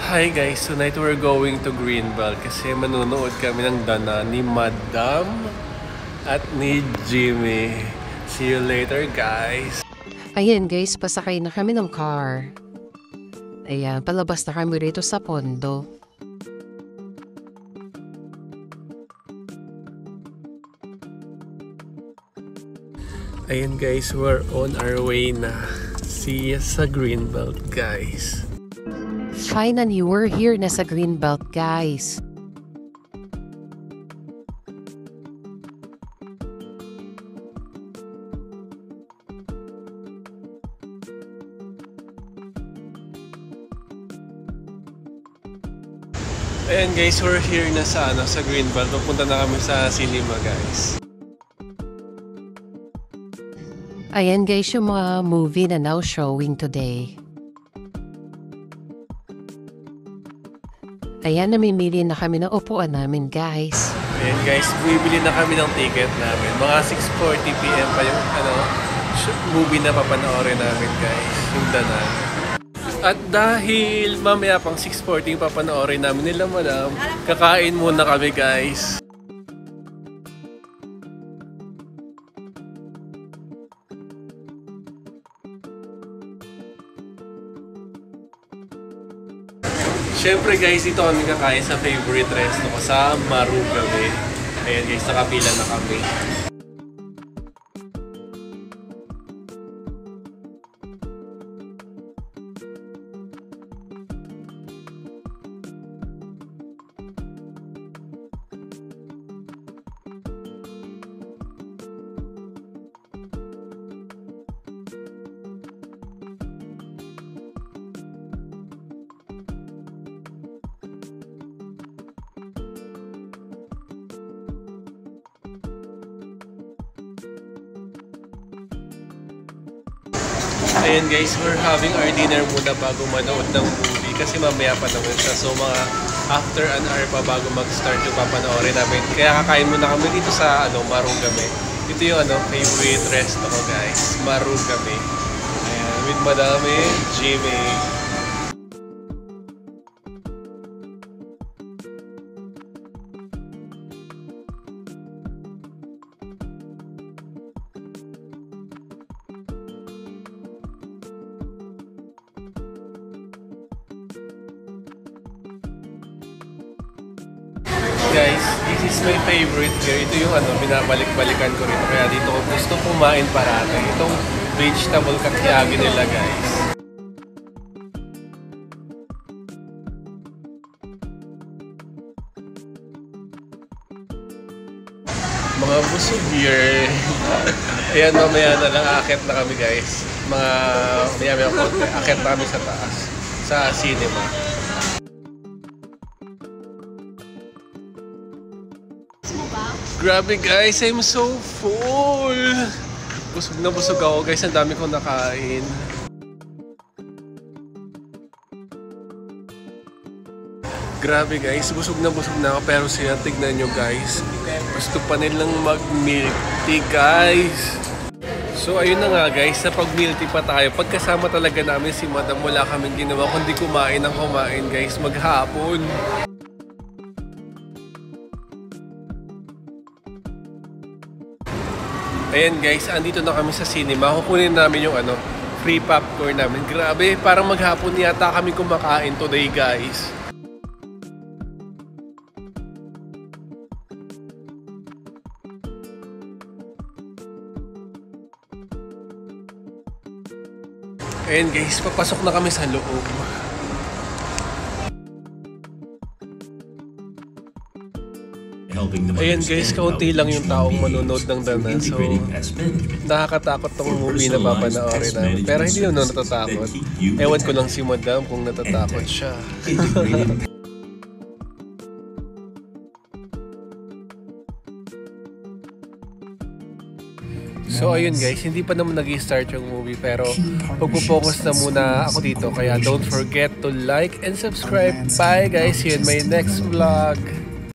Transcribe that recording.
Hi guys, tonight we're going to Greenbelt kasi manunood kami ng Dana ni Madam at ni Jimmy. See you later guys! Ayan guys, pasakay na kami ng car. Ayan, palabas na kami rito sa pondo. Ayan guys, we're on our way na. See you sa Greenbelt guys. Finally, we're here na sa Greenbelt guys. Ayan guys, we're here na sa Greenbelt. Pupunta na kami sa cinema guys. Ayan guys, yung mga movie na now showing today. Ayan, namimili na kami ng upuan namin guys. Ayan guys, bibili na kami ng ticket namin. Mga 6:40 PM pa yung movie na papanoorin namin guys. Yung Dana. At dahil mamaya pang 6:40 yung papanoorin namin nila Madam, kakain muna kami guys. Siyempre guys, dito kami kakain sa favorite resto ko sa Marugame. Ayan guys, nakapila na kami. Ayan guys, we're having our dinner muna bago manood ng movie kasi mamaya pa naman siya. So mga after an hour pa bago mag-start yung papanoorin namin. Kaya kakain muna kami dito sa Marugame. Ito yung favorite resto ko guys, Marugame. Ayan, with Madam Jimmy. Guys, this is my favorite here. Ito yung binabalik-balikan ko rito. Kaya dito ko gusto kumain parati. Itong vegetable kakyagi nila guys. Mga busog here. Ayan, mamaya na lang akit na kami guys. Maya konti. Akit na kami sa taas. Sa cinema. Grabe guys, I'm so full! Busog na busog ako guys, ang dami kong nakain. Grabe guys, busog na ako pero siya, tignan nyo guys. Gusto pa nilang mag-milk tea guys. So ayun na nga guys, sa pag-milk tea pa tayo. Pagkasama talaga namin si Madam, wala kaming ginawa kundi kumain guys, maghapon. Ayan guys, andito na kami sa cinema. Kukunin namin yung free popcorn namin. Grabe, parang maghapon yata kami kumakain today guys. Ayan guys, papasok na kami sa loob. Ayan guys, kaunti lang yung taong manonood ng Dana. So, nakakatakot tong movie na papanoorin namin. Pero hindi naman natatakot. Ewan ko lang si Madam kung natatakot siya. So ayun guys, hindi pa naman nag-start yung movie pero magpo-focus na muna ako dito. Kaya don't forget to like and subscribe. Bye guys, see you in my next vlog.